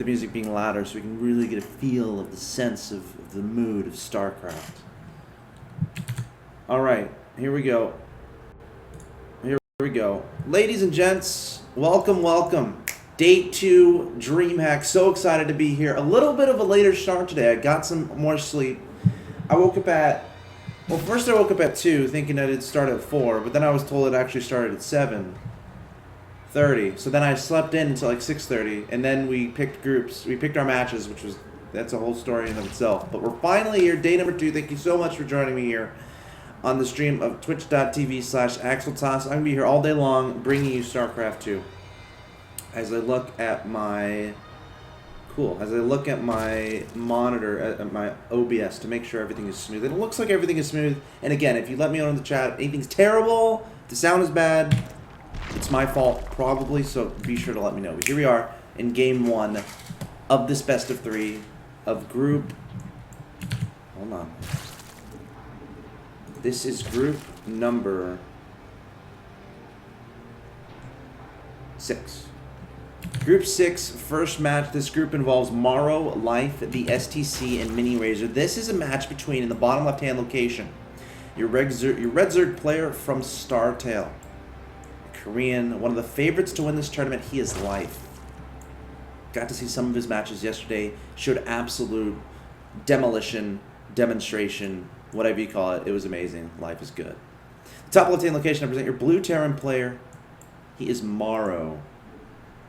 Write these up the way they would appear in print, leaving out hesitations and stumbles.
the music being louder so we can really get a feel of the sense of the mood of StarCraft. Alright, here we go. Here we go. Ladies and gents, welcome, welcome. Day 2, DreamHack. So excited to be here. A little bit of a later start today. I got some more sleep. I woke up at... Well, first I woke up at 2, thinking that it'd start at 4, but then I was told it actually started at 7:30. So then I slept in until like 6:30, and then we picked groups. We picked our matches, which was... That's a whole story in of itself. But we're finally here, day number 2. Thank you so much for joining me here on the stream of twitch.tv/Axeltoss. I'm going to be here all day long bringing you StarCraft 2. As I look at my... As I look at my monitor, at my OBS, to make sure everything is smooth. And it looks like everything is smooth. And again, if you let me know in the chat, if anything's terrible, if the sound is bad, it's my fault, probably, so be sure to let me know. But here we are in Game 1 of this best of 3 of Group... Hold on. This is Group number 6. Group 6, first match. This group involves Morrow, Life, the STC, and Mini Razor. This is a match between, in the bottom left-hand location, your Red Zerg player from StarTale. Korean, one of the favorites to win this tournament. He is Life. Got to see some of his matches yesterday. Showed absolute demolition, demonstration, whatever you call it. It was amazing. Life is good. Top left-hand location, I present your blue Terran player. He is Morrow.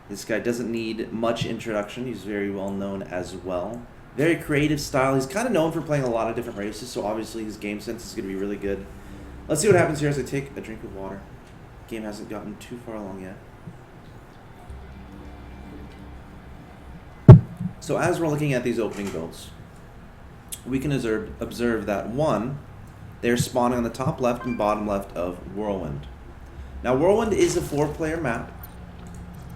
This guy doesn't need much introduction. He's very well known as well. Very creative style. He's kind of known for playing a lot of different races, so obviously his game sense is going to be really good. Let's see what happens here as I take a drink of water. Game hasn't gotten too far along yet. So as we're looking at these opening builds, we can observe that, one, they're spawning on the top left and bottom left of Whirlwind. Now, Whirlwind is a 4-player map.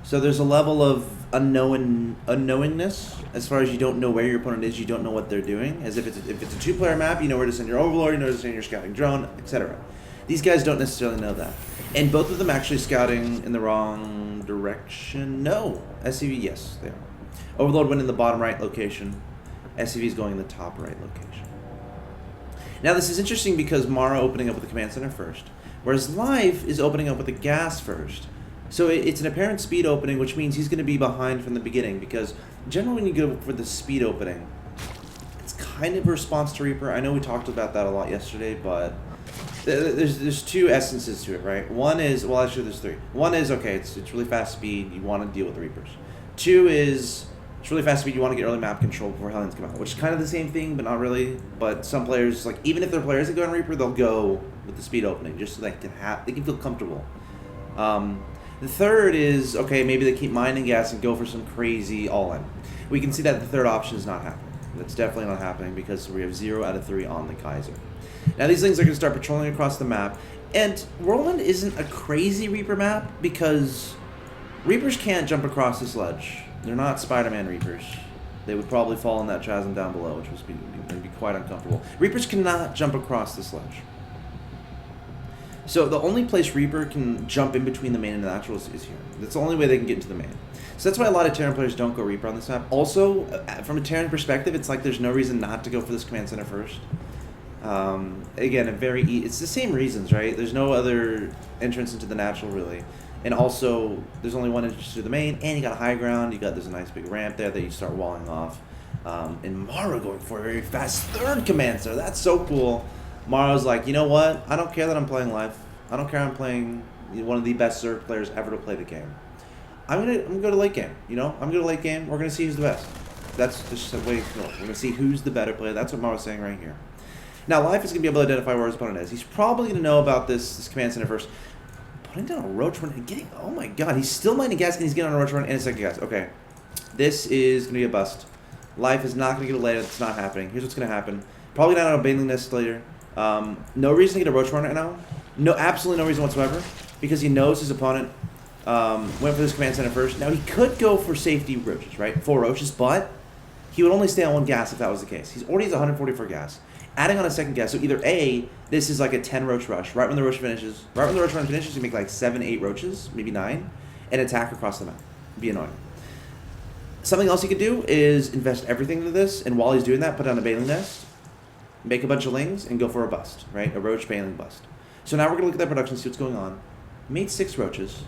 So there's a level of unknowingness as far as you don't know where your opponent is, you don't know what they're doing. As if it's a 2-player map, you know where to send your Overlord, you know where to send your scouting drone, etc. These guys don't necessarily know that. And both of them actually scouting in the wrong direction. No. SCV, yes, they are. Overlord went in the bottom right location. SCV is going in the top right location. Now this is interesting because Morrow opening up with the command center first, whereas Life is opening up with the gas first. So it's an apparent speed opening, which means he's going to be behind from the beginning, because generally when you go for the speed opening, it's kind of a response to Reaper. I know we talked about that a lot yesterday, but there's 2 essences to it, right? One is, well, actually there's 3. One is, okay, it's really fast speed, you want to deal with the Reapers. 2 is, it's really fast speed, you want to get early map control before Hellions come out, which is kind of the same thing, but not really. But some players, like, even if they're players that go on Reaper, they'll go with the speed opening, just so they can feel comfortable. The third is, okay, maybe they keep mining gas and go for some crazy all-in. We can see that the third option is not happening. That's definitely not happening because we have 0 out of 3 on the Kaiser. Now these things are going to start patrolling across the map. And Whirlwind isn't a crazy Reaper map because Reapers can't jump across this ledge. They're not Spider-Man Reapers. They would probably fall in that chasm down below, which would be quite uncomfortable. Reapers cannot jump across this ledge. So the only place Reaper can jump in between the main and the natural is here. That's the only way they can get into the main. So that's why a lot of Terran players don't go Reaper on this map. Also, from a Terran perspective, it's like there's no reason not to go for this command center first. Again, it's the same reasons, right? There's no other entrance into the natural, really. And also, there's only one entrance to the main, and you got a high ground. There's a nice big ramp there that you start walling off. And Morrow going for a very fast 3rd command center. That's so cool. Morrow's like, you know what? I don't care that I'm playing Life. I don't care I'm playing one of the best Zerg players ever to play the game. I'm gonna go to late game, you know? I'm gonna go to late game. We're gonna see who's the best. That's just the way it's going. We're gonna see who's the better player. That's what Morrow's saying right here. Now, Life is gonna be able to identify where his opponent is. He's probably gonna know about this command center first. Putting down a roach run and getting, oh my god, he's still mining gas and he's getting on a roach run and a second gas. Okay, this is gonna be a bust. Life is not gonna get a later. It's not happening. Here's what's gonna happen. Probably not on a Baneling Nest later. No reason to get a roach run right now. No, absolutely no reason whatsoever, because he knows his opponent went for this command center first. Now he could go for safety roaches, right? 4 roaches, but he would only stay on 1 gas if that was the case. He's already has 144 gas. Adding on a second gas, so either A, this is like a 10 roach rush. Right when the roach finishes, you make like 7, 8 roaches, maybe 9, and attack across the map. It'd be annoying. Something else he could do is invest everything into this, and while he's doing that, put down a Baneling Nest, make a bunch of lings, and go for a bust, right? A Roach Baneling bust. So now we're going to look at that production, see what's going on. Made 6 roaches.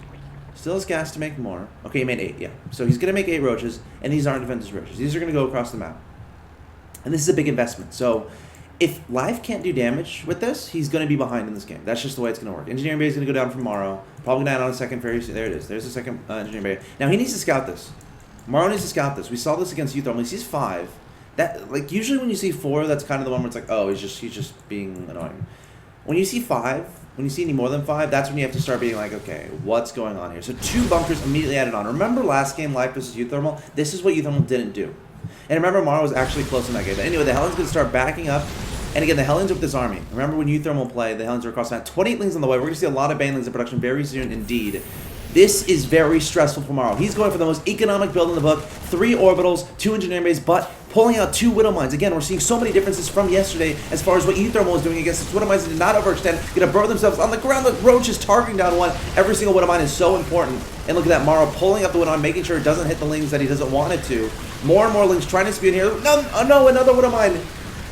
Still has gas to make more. Okay, he made 8, yeah. So he's going to make 8 roaches, and these aren't defensive roaches. These are going to go across the map. And this is a big investment. So if Life can't do damage with this, he's going to be behind in this game. That's just the way it's going to work. Engineering Bay is going to go down from Morrow. Probably down on a second fairy. There it is. There's the second Engineering Bay. Now he needs to scout this. Morrow needs to scout this. We saw this against Youth. He sees 5. That, like, usually when you see 4, that's kind of the one where it's like, oh, he's just being annoying. When you see 5, when you see any more than 5, that's when you have to start being like, okay, what's going on here? So 2 bunkers immediately added on. Remember last game, Life versus Euthermal? This is what Euthermal didn't do. And remember, Morrow was actually close in that game. But anyway, the Hellions going to start backing up. And again, the Hellions with this army. Remember when Euthermal played, the Hellions were across that. 28 lings on the way. We're going to see a lot of Banelings in production very soon indeed. This is very stressful for Morrow. He's going for the most economic build in the book. 3 orbitals, 2 engineering bays, but pulling out 2 Widow Mines. Again, we're seeing so many differences from yesterday as far as what Euthermal was doing against his Widow Mines. They did not overextend. Going to burrow themselves on the ground. The Roach is targeting down one. Every single Widow Mine is so important. And look at that, Morrow pulling up the Widow Mine, making sure it doesn't hit the lings that he doesn't want it to. More and more lings trying to speed in here. No, oh no, another Widow Mine.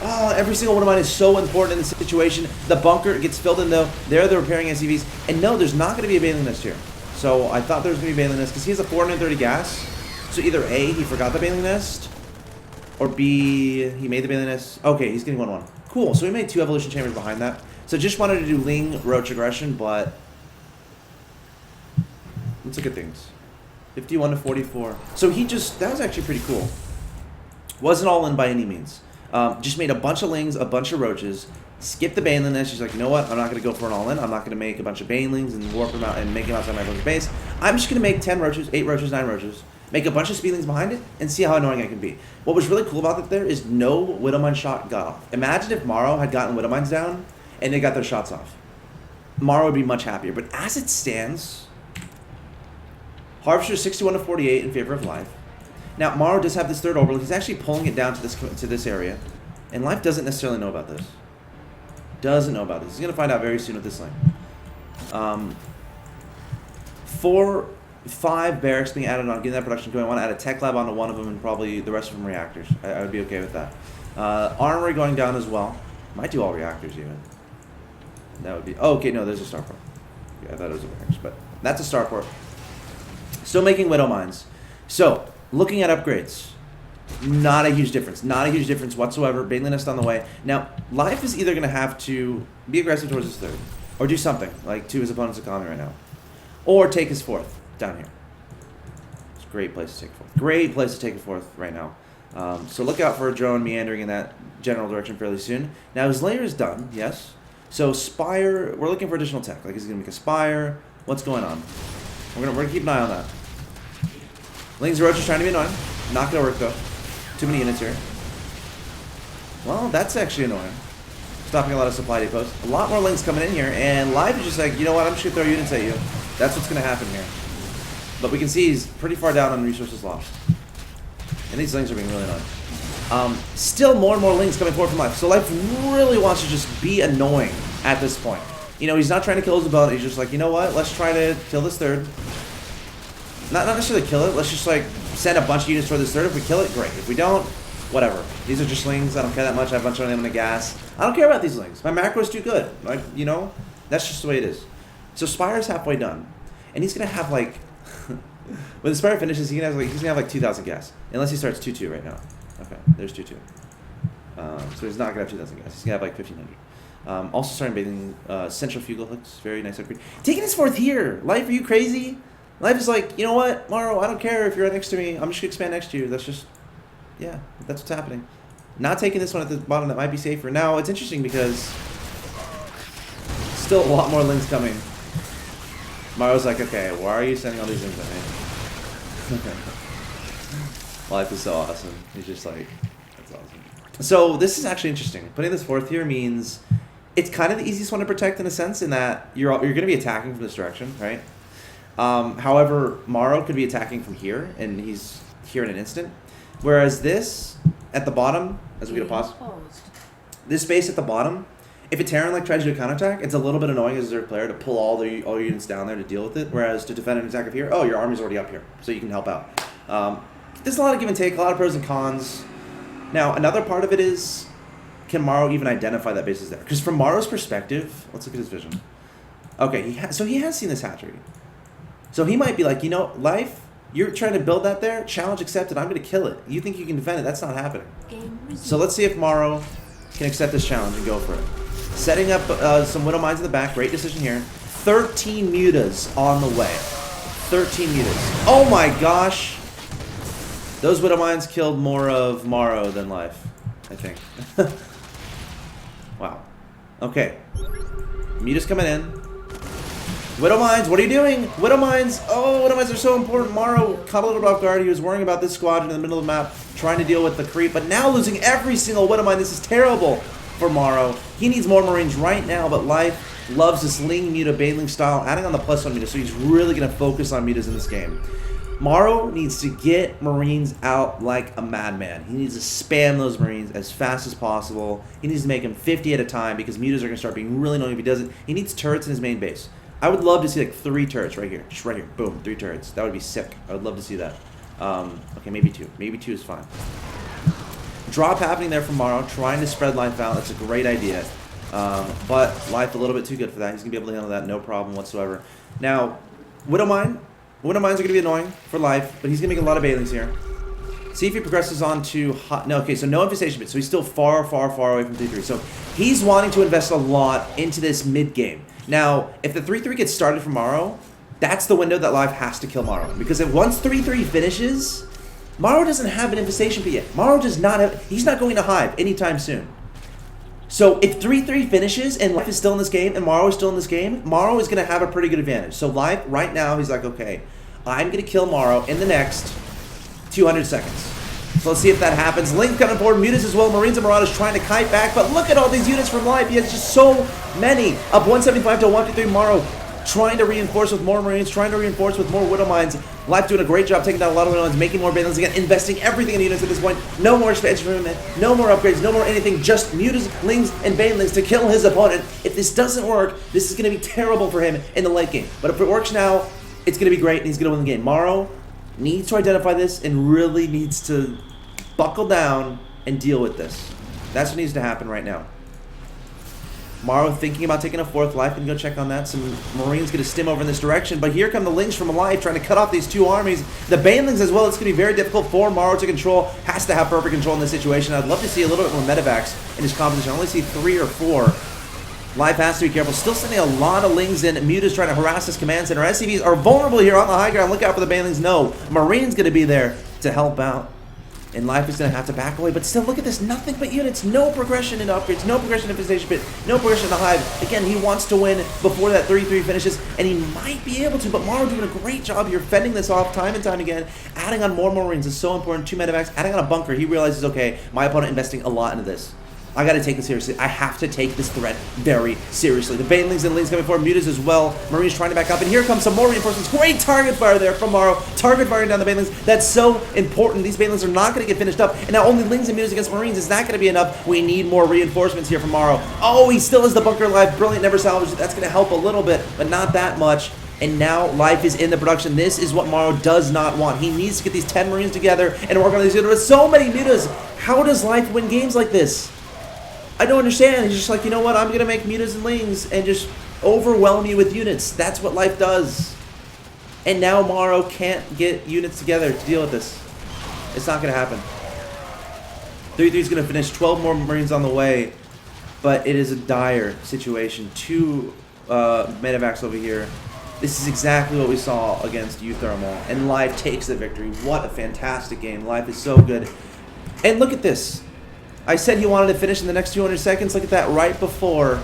Oh, every single Widow Mine is so important in this situation. The bunker gets filled in though. They're the repairing SCVs. And no, there's not going to be a Baneling Nest here. So I thought there was going to be a Baneling Nest because he has a 430 gas. So either A, he forgot the Baneling Nest, or B, he made the Baneling Nest. Okay, he's getting 1-1. Cool, so we made 2 evolution chambers behind that. So just wanted to do Ling Roach aggression, but let's look at things. 51 to 44. So he just, that was actually pretty cool. Wasn't all in by any means. Just made a bunch of Lings, a bunch of Roaches, skipped the Baneling Nest. She's like, you know what? I'm not going to go for an all-in. I'm not going to make a bunch of Banelings and warp them out and make them outside my opponent's base. I'm just going to make 10 Roaches, 8 Roaches, 9 Roaches, make a bunch of Speedlings behind it, and see how annoying I can be. What was really cool about that there is no Widow Mine shot got off. Imagine if Morrow had gotten Widow Mines down and they got their shots off. Morrow would be much happier. But as it stands, Harvester 61 to 48 in favor of Life. Now, Morrow does have this 3rd orbital. He's actually pulling it down to this area. And Life doesn't necessarily know about this. Doesn't know about this. He's going to find out very soon with this lane. 4, 5 barracks being added on, getting that production going. I want to add a tech lab onto one of them and probably the rest of them reactors. I would be okay with that. Armory going down as well. Might do all reactors even. That would be... Oh, okay, no, there's a starport. Yeah, I thought it was a barracks, but that's a starport. Still making Widow Mines. So, looking at upgrades. Not a huge difference. Not a huge difference whatsoever. Baneling Nest on the way. Now, Life is either going to have to be aggressive towards his 3rd, or do something, like to his opponent's economy right now. Or take his 4th down here. It's a great place to take a 4th. Great place to take a 4th right now. So look out for a drone meandering in that general direction fairly soon. Now, his layer is done, yes. So Spire, we're looking for additional tech. Like, is he going to make a Spire? What's going on? We're gonna keep an eye on that. Lings Roach is trying to be annoying. Not going to work, though. Too many units here. Well, that's actually annoying. Stopping a lot of supply depots. A lot more Lings coming in here, and Live is just like, you know what, I'm just going to throw units at you. That's what's going to happen here. But we can see he's pretty far down on resources lost. And these Lings are being really annoying. Still more and more Lings coming forward from Life. So Life really wants to just be annoying at this point. You know, he's not trying to kill his opponent. He's just like, you know what, let's try to kill this 3rd. Not necessarily kill it. Let's just like send a bunch of units for this 3rd. If we kill it, great. If we don't, whatever. These are just Lings. I don't care that much. I have a bunch of them in the gas. I don't care about these Lings. My macro is too good. Like, you know, that's just the way it is. So Spire's halfway done, and he's gonna have like when the Spire finishes, he's gonna have like 2,000 gas, unless he starts 2-2 right now. Okay, there's 2-2. So he's not gonna have 2,000 gas. He's gonna have like 1,500. Also starting bathing centrifugal hooks. Very nice upgrade. Taking his 4th here. Life, are you crazy? Life is like, you know what, Morrow, I don't care if you're right next to me. I'm just going to expand next to you. That's just, yeah, that's what's happening. Not taking this one at the bottom that might be safer. Now, it's interesting because still a lot more Lings coming. Morrow's like, okay, why are you sending all these Lings at me? Life is so awesome. He's just like, that's awesome. So this is actually interesting. Putting this 4th here means it's kind of the easiest one to protect in a sense in that you're going to be attacking from this direction, right? However, Morrow could be attacking from here, and he's here in an instant. Whereas this, at the bottom, as we get a pause, this space at the bottom, if a Terran like tries to do a counterattack, it's a little bit annoying as a third player to pull all your units down there to deal with it. Whereas to defend an attack of here, oh, your army's already up here, so you can help out. there's a lot of give and take, a lot of pros and cons. Now, another part of it is, can Morrow even identify that base is there? Because from Morrow's perspective, let's look at his vision. Okay, so he has seen this hatchery. So he might be like, you know, Life, you're trying to build that there, challenge accepted, I'm going to kill it. You think you can defend it, that's not happening. So let's see if Morrow can accept this challenge and go for it. Setting up some Widow Mines in the back, great decision here. 13 mutas on the way. 13 mutas. Oh my gosh! Those Widow Mines killed more of Morrow than Life, I think. Wow. Okay. Mutas coming in. Widow Mines, what are you doing? Widow Mines! Oh, Widow Mines are so important. Morrow caught a little bit off guard. He was worrying about this squadron in the middle of the map, trying to deal with the creep, but now losing every single Widow Mine. This is terrible for Morrow. He needs more Marines right now, but Life loves this Ling Muta Baneling style, adding on the +1 Muta, so he's really going to focus on Mutas in this game. Morrow needs to get Marines out like a madman. He needs to spam those Marines as fast as possible. He needs to make them 50 at a time because Mutas are going to start being really annoying if he doesn't. He needs turrets in his main base. I would love to see like 3 turrets right here. Just right here. Boom. 3 turrets. That would be sick. I would love to see that. Okay, maybe 2. Maybe 2 is fine. Drop happening there from Morrow, trying to spread Life out. That's a great idea. But Life a little bit too good for that. He's going to be able to handle that, no problem whatsoever. Now, Widow Mines are going to be annoying for Life, but he's going to make a lot of Banelings here. See if he progresses on to hot. No, okay, so no infestation bit. So he's still far, far, far away from 3-3. So he's wanting to invest a lot into this mid game. Now, if the 3-3 gets started from Morrow, that's the window that Life has to kill Morrow. Because if once 3-3 finishes, Morrow doesn't have an infestation pit yet. Morrow does not have. He's not going to Hive anytime soon. So if 3-3 finishes and Life is still in this game and Morrow is still in this game, Morrow is going to have a pretty good advantage. So Life, right now, he's like, okay, I'm going to kill Morrow in the next 200 seconds. So let's see if that happens. Link coming forward, Mutas as well. Marines and Marauders trying to kite back, but look at all these units from Life. He has just so many. Up 175 to 153, Morrow trying to reinforce with more Marines, trying to reinforce with more Widow Mines. Life doing a great job taking down a lot of Widow Mines, making more Banelings again, investing everything in units at this point. No more expansion from him, no more upgrades, no more anything, just Mutas, Lings, and Banelings to kill his opponent. If this doesn't work, this is going to be terrible for him in the late game. But if it works now, it's going to be great, and he's going to win the game. Morrow needs to identify this and really needs to buckle down and deal with this. That's what needs to happen right now. Morrow thinking about taking a 4th Life and go check on that. Some Marines going to stim over in this direction, but here come the Lings from Life trying to cut off these 2 armies. The Banelings as well, it's going to be very difficult for Morrow to control. Has to have perfect control in this situation. I'd love to see a little bit more medevacs in his composition. I only see 3 or 4. Life has to be careful. Still sending a lot of Lings in. Muta's trying to harass his command center. SCVs are vulnerable here on the high ground. Look out for the Banelings. No, Marine's going to be there to help out. And Life is going to have to back away. But still, look at this. Nothing but units. No progression in upgrades. No progression in infestation pit. No progression in the Hive. Again, he wants to win before that 3-3 finishes. And he might be able to. But Morrow doing a great job here, fending this off time and time again. Adding on more Marines is so important. 2 medevacs. Adding on a bunker. He realizes, okay, my opponent investing a lot into this. I got to take this seriously. I have to take this threat very seriously. The Banelings and Lings coming forward. Mutas as well. Marines trying to back up. And here comes some more reinforcements. Great target fire there from Morrow. Target firing down the Banelings. That's so important. These Banelings are not going to get finished up. And now only Lings and Mutas against Marines. Is that going to be enough? We need more reinforcements here from Morrow. Oh, he still has the bunker alive. Brilliant. Never salvaged it. That's going to help a little bit, but not that much. And now Life is in the production. This is what Morrow does not want. He needs to get these 10 Marines together and work on these units. With so many Mutas, how does Life win games like this? I don't understand. He's just like, you know what? I'm going to make Mutas and Lings and just overwhelm you with units. That's what Life does. And now Morrow can't get units together to deal with this. It's not going to happen. 3-3 is going to finish. 12 more Marines on the way. But it is a dire situation. 2 medevacs over here. This is exactly what we saw against Euthermal. And Life takes the victory. What a fantastic game. Life is so good. And look at this. I said he wanted to finish in the next 200 seconds. Look at that, right before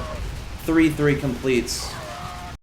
3-3 completes.